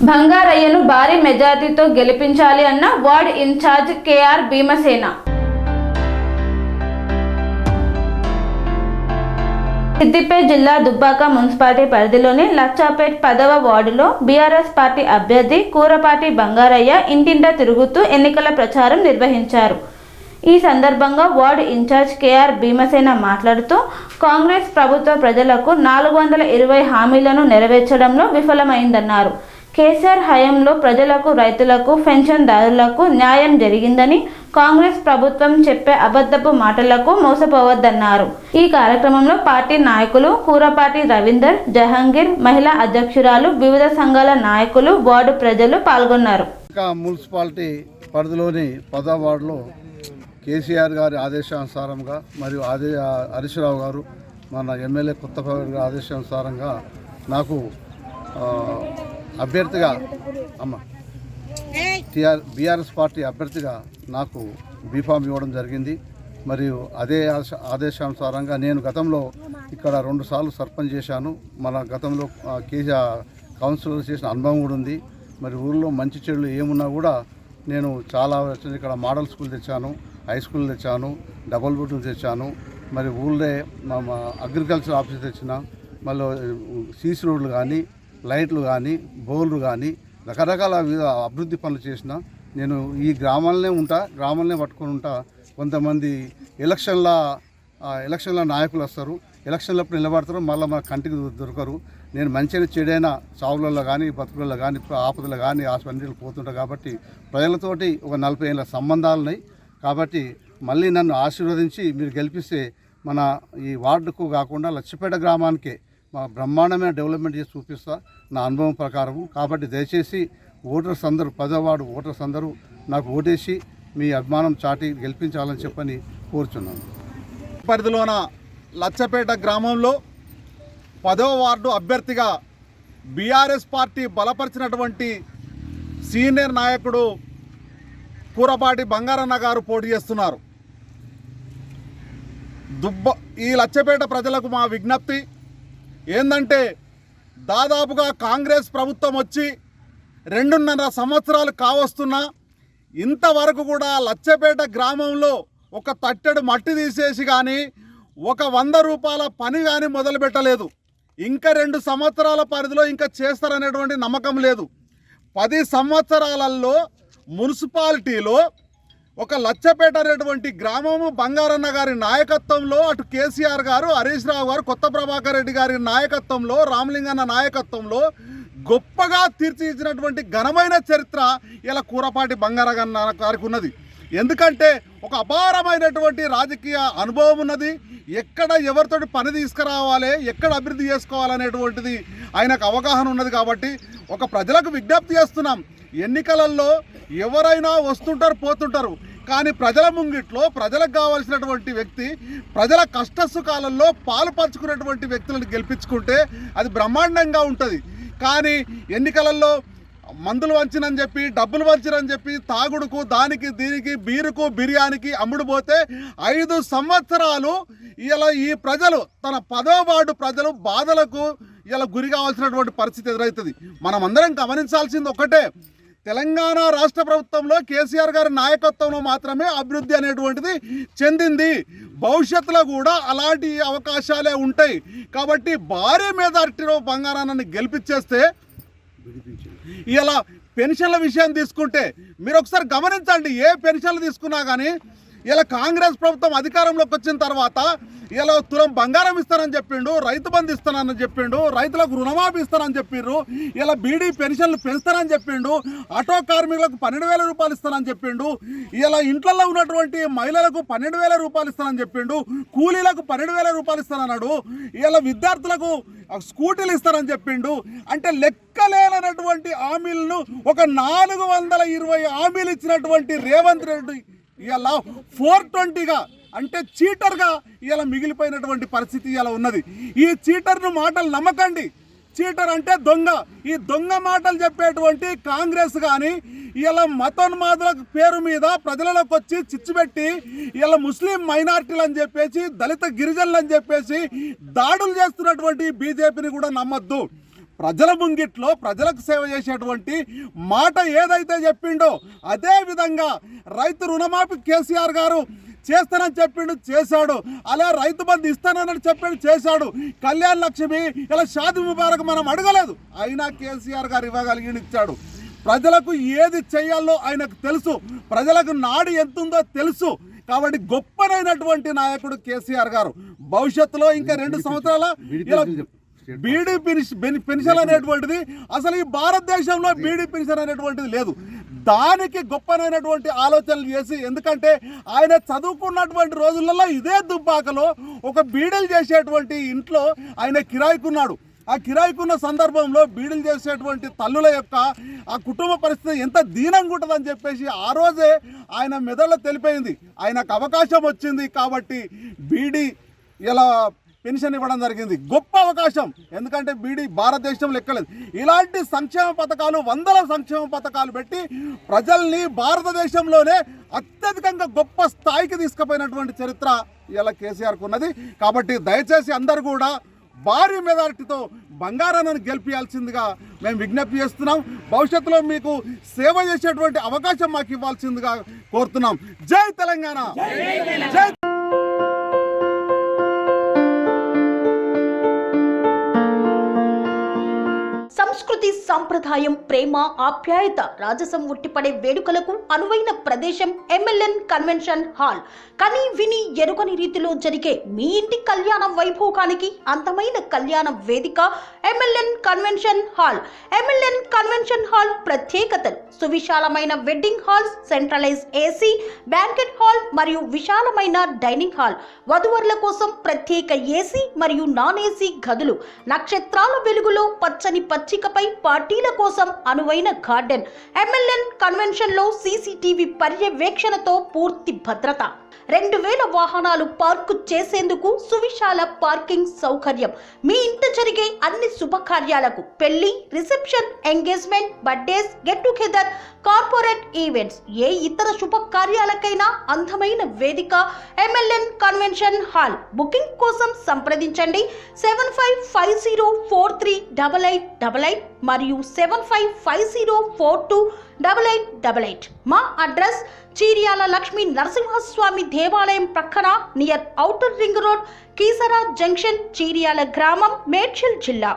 బంగారయ్యను భారీ మెజార్టీతో గెలిపించాలి అన్న ward in-charge KR Bhimasena. Siddipet జిల్లా దుబ్బాక మున్సిపాలిటీ పరిధిలోని లచ్చాపేట్ 10వ వార్డులో బీఆర్ఎస్ పార్టీ అభ్యర్థి కూరపాటి బంగారయ్య ఇంటింటా తిరుగుతూ ఎన్నికల ప్రచారం నిర్వహించారు. ఈ సందర్భంగా వార్డు ఇన్ఛార్జ్ కేఆర్ భీమసేన మాట్లాడుతూ కాంగ్రెస్ ప్రభుత్వ ప్రజలకు 420 హామీలను నెరవేర్చడంలో విఫలమైందన్నారు. కేసీఆర్ హయాంలో ప్రజలకు, రైతులకు, పెన్షన్దారులకు న్యాయం జరిగిందని, కాంగ్రెస్ ప్రభుత్వం చెప్పే అబద్ధపు మాటలకు మోసపోవద్దన్నారు. ఈ కార్యక్రమంలో పార్టీ నాయకులు కూరపాటి రవీందర్, జహంగీర్, మహిళా అధ్యక్షురాలు, వివిధ సంఘాల నాయకులు, వార్డు ప్రజలు పాల్గొన్నారు. మున్సిపాలిటీ పరిధిలోని 10వ వార్డులో కేసీఆర్ గారి ఆదేశానుసారంగా మరియు హరీశ్రావు గారు మన ఎమ్మెల్యే కొత్తపల్లి గారి ఆదేశానుసారంగా నాకు అభ్యర్థిగా బీఆర్ఎస్ పార్టీ అభ్యర్థిగా నాకు బీఫామ్ ఇవ్వడం జరిగింది. మరియు అదే ఆదేశానుసారంగా నేను గతంలో ఇక్కడ 2 సార్లు సర్పంచ్ చేశాను. మన గతంలో కౌన్సిలర్ చేసిన అనుభవం కూడా ఉంది. మరి ఊళ్ళో మంచి చెడులు ఏమున్నా కూడా నేను చాలా ఇక్కడ మోడల్ స్కూల్ తెచ్చాను, హై స్కూల్ తెచ్చాను, డబుల్ బెడ్రూమ్ తెచ్చాను. మరి ఊళ్ళో అగ్రికల్చర్ ఆఫీస్ తెచ్చిన, మళ్ళీ సీసీ రోడ్లు కానీ, లైట్లు కానీ, బోర్లు కానీ రకరకాల అభివృద్ధి పనులు చేసిన నేను ఈ గ్రామాలనే పట్టుకొని ఉంటా. కొంతమంది ఎలక్షన్ల నాయకులు వస్తారు, ఎలక్షన్లప్పుడు నిలబడతారు, మళ్ళీ మన కంటికి దొరకరు. నేను మంచిగా చెడైన చావులలో కానీ, బతుకులలో కానీ, ఆపదలు కానీ హాస్పిటల్కి పోతుంటా. కాబట్టి ప్రజలతోటి ఒక 40 ఏళ్ళ సంబంధాలు ఉన్నాయి. కాబట్టి మళ్ళీ నన్ను ఆశీర్వదించి మీరు గెలిపిస్తే మన ఈ వార్డుకు కాకుండా లచ్చిపేట గ్రామానికే మా బ్రహ్మాండమైన డెవలప్మెంట్ చేసి చూపిస్తా నా అనుభవం ప్రకారం. కాబట్టి దయచేసి ఓటర్స్ అందరూ, 10వ వార్డు ఓటర్స్ అందరూ నాకు ఓటేసి మీ అభిమానం చాటి గెలిపించాలని చెప్పని కోరుచున్నాను. పరిధిలోన లచ్చపేట గ్రామంలో 10వ వార్డు అభ్యర్థిగా బీఆర్ఎస్ పార్టీ బలపరిచినటువంటి సీనియర్ నాయకుడు కూరపాటి బంగారన్న గారు పోటీ చేస్తున్నారు. ఈ లచ్చపేట ప్రజలకు మా విజ్ఞప్తి ఏందంటే, దాదాపుగా కాంగ్రెస్ ప్రభుత్వం వచ్చి 2.5 సంవత్సరాలు కావస్తున్నా ఇంతవరకు కూడా లచ్చపేట గ్రామంలో ఒక తట్టెడు మట్టి తీసేసి కానీ, ఒక 100 రూపాయల పని కానీ మొదలుపెట్టలేదు. ఇంకా 2 సంవత్సరాల పరిధిలో ఇంకా చేస్తారనేటువంటి నమ్మకం లేదు. 10 సంవత్సరాలలో మున్సిపాలిటీలో ఒక లచ్చపేట అనేటువంటి గ్రామము బంగారన్న గారి నాయకత్వంలో, అటు కేసీఆర్ గారు, హరీష్ రావు గారు, కొత్త ప్రభాకర్ రెడ్డి గారి నాయకత్వంలో, రామలింగన్న నాయకత్వంలో గొప్పగా తీర్చిదిద్దినటువంటి ఘనమైన చరిత్ర ఇలా కూరపాటి బంగారన్న గారికి ఉన్నది. ఎందుకంటే ఒక అపారమైనటువంటి రాజకీయ అనుభవం ఉన్నది. ఎక్కడ ఎవరితోటి పని తీసుకురావాలి, ఎక్కడ అభివృద్ధి చేసుకోవాలనేటువంటిది ఆయనకు అవగాహన ఉన్నది. కాబట్టి ఒక ప్రజలకు విజ్ఞప్తి చేస్తున్నాం, ఎన్నికలలో ఎవరైనా వస్తుంటారు, పోతుంటారు, కానీ ప్రజల ముంగిట్లో ప్రజలకు కావాల్సినటువంటి వ్యక్తి, ప్రజల కష్టసుఖాలలో పాలు పంచుకునేటువంటి వ్యక్తులను గెలిపించుకుంటే అది బ్రహ్మాండంగా ఉంటుంది. కానీ ఎన్నికలలో మందులు వంచినని చెప్పి, డబ్బులు వంచినని చెప్పి, తాగుడుకు, దానికి దీనికి, బీరుకు, బిర్యానీకి అమ్ముడు పోతే 5 సంవత్సరాలు ఇలా ఈ ప్రజలు, తన 10వ వార్డు ప్రజలు బాధలకు ఇలా గురి కావాల్సినటువంటి పరిస్థితి ఎదురవుతుంది. మనం అందరం గమనించాల్సింది ఒకటే, తెలంగాణ రాష్ట్ర ప్రభుత్వంలో కేసీఆర్ గారి నాయకత్వంలో మాత్రమే అభివృద్ధి అనేటువంటిది చెందింది. భవిష్యత్తులో కూడా అలాంటి అవకాశాలే ఉంటాయి. కాబట్టి భారీ మెజారిటీలో బంగారాన్ని గెలిపించేస్తే, ఇలా పెన్షన్ల విషయం తీసుకుంటే మీరు ఒకసారి గమనించండి, ఏ పెన్షన్లు తీసుకున్నా కానీ ఇలా కాంగ్రెస్ ప్రభుత్వం అధికారంలోకి వచ్చిన తర్వాత ఇలా తులం బంగారం ఇస్తానని చెప్పిండు, రైతు బంధు ఇస్తానని చెప్పిండు, రైతులకు రుణమాఫీ ఇస్తానని చెప్పిండ్రు, ఇలా బీడీ పెన్షన్లు పెంచుతానని చెప్పిండు, ఆటో కార్మికులకు 12,000 రూపాయలు ఇస్తానని చెప్పిండు, ఇలా ఇంట్లో ఉన్నటువంటి మహిళలకు 12,000 రూపాయలు ఇస్తానని చెప్పిండు, కూలీలకు 12,000 రూపాయలు ఇస్తానన్నాడు, ఇలా విద్యార్థులకు స్కూటీలు ఇస్తానని చెప్పిండు. అంటే లెక్కలేనటువంటి హామీలను ఒక 420 హామీలు ఇచ్చినటువంటి రేవంత్ రెడ్డి ఇలా 420గా, అంటే చీటర్గా ఇలా మిగిలిపోయినటువంటి పరిస్థితి ఇలా ఉన్నది. ఈ చీటర్ను మాటలు నమ్మకండి. చీటర్ అంటే దొంగ. ఈ దొంగ మాటలు చెప్పేటువంటి కాంగ్రెస్ కానీ ఇలా మతోన్మాదుల పేరు మీద ప్రజలలోకి వచ్చి చిచ్చుపెట్టి ఇలా ముస్లిం మైనారిటీలు అని చెప్పేసి, దళిత గిరిజనులు అని చెప్పేసి దాడులు చేస్తున్నటువంటి బీజేపీని కూడా నమ్మద్దు. ప్రజల ముంగిట్లో ప్రజలకు సేవ చేసేటువంటి మాట ఏదైతే చెప్పిండో అదే విధంగా రైతు రుణమాఫీ కేసీఆర్ గారు చేస్తానని చెప్పిండు, చేశాడు. అలా రైతు బంధు ఇస్తానని చెప్పిండు, చేశాడు. కళ్యాణ లక్ష్మి ఇలా షాదీ ముబారక్ మనం అడగలేదు, అయినా కేసీఆర్ గారు ఇవ్వగలిగి ఇచ్చాడు. ప్రజలకు ఏది చేయాలో ఆయనకు తెలుసు, ప్రజలకు నాడి ఎంతుందో తెలుసు. కాబట్టి గొప్పనైనటువంటి నాయకుడు కేసీఆర్ గారు. భవిష్యత్తులో ఇంకా 2 సంవత్సరాల బీడీ పెన్షన్ అనేటువంటిది అసలు ఈ భారతదేశంలో బీడీ పెన్షన్ అనేటువంటిది లేదు. దానికి గొప్పనైనటువంటి ఆలోచనలు చేసి, ఎందుకంటే ఆయన చదువుకున్నటువంటి రోజులలో ఇదే దుబ్బాకలో ఒక బీడీలు చేసేటువంటి ఇంట్లో ఆయన కిరాయికున్నాడు. ఆ కిరాయికున్న సందర్భంలో బీడీలు చేసేటువంటి తల్లుల యొక్క ఆ కుటుంబ పరిస్థితి ఎంత దీనంగా ఉంటుందని చెప్పేసి ఆ రోజే ఆయన మెదడులో తెలిపోయింది. ఆయనకు అవకాశం వచ్చింది కాబట్టి బీడీ ఇలా పెన్షన్ ఇవ్వడం జరిగింది. గొప్ప అవకాశం, ఎందుకంటే బీడీ భారతదేశంలో ఎక్కలేదు. ఇలాంటి సంక్షేమ పథకాలు, వందల సంక్షేమ పథకాలు పెట్టి ప్రజల్ని భారతదేశంలోనే అత్యధికంగా గొప్ప స్థాయికి తీసుకుపోయినటువంటి చరిత్ర ఇలా కేసీఆర్కు ఉన్నది. కాబట్టి దయచేసి అందరూ కూడా భారీ మెజారిటీతో బంగారాన్ని గెలిపించాల్సిందిగా మేము విజ్ఞప్తి చేస్తున్నాం. భవిష్యత్తులో మీకు సేవ చేసేటువంటి అవకాశం మాకు ఇవ్వాల్సిందిగా కోరుతున్నాం. జై తెలంగాణ, జై. సంస్కృతి, సంప్రదాయం, ప్రేమ, ఆప్యాయత, రాజసం ఉట్టిపడే వేడుకలకు అనువైన ప్రదేశం MLN కన్వెన్షన్ హాల్. కని విని ఎరుగని రీతిలో జరిగే మీ ఇంటి కళ్యాణ వైభోగానికి అందమైన కళ్యాణ వేదిక MLN convention hall. MLN convention hall ప్రత్యేకతలు: సువిశాలమైన wedding halls, centralize AC, banquet hall మరియు విశాలమైన డైనింగ్ హాల్. వధువరుల కోసం ప్రత్యేక AC మరియు నాన్ AC గదులు. నక్షత్రాల వెలుగులో పచ్చని పచ్చికపై పార్టీల కోసం అనువైన గార్డెన్. MLN కన్వెన్షన్ లో CCTV పర్యవేక్షణతో పూర్తి భద్రత. 2000 వాహనాలు పార్కు చేసేందుకు సువిశాల పార్కింగ్ సౌకర్యం. మీ ఇంట జరిగే అన్ని శుభకార్యాలకు, పెళ్లి, reception, engagement, birthdays, get together, corporate events, ఏ ఇతర శుభకార్యాలకైనా అందమైన వేదిక MLN కన్వెన్షన్ హాల్. బుకింగ్ కోసం సంప్రదించండి 7550438888 మరియు 7550428888. మా అడ్రస్ చీర్యాల లక్ష్మీ నరసింహస్వామి దేవాలయం ప్రక్కన, near outer ring road, Keesara junction, Cheeryal గ్రామం, మేడ్చల్ జిల్లా.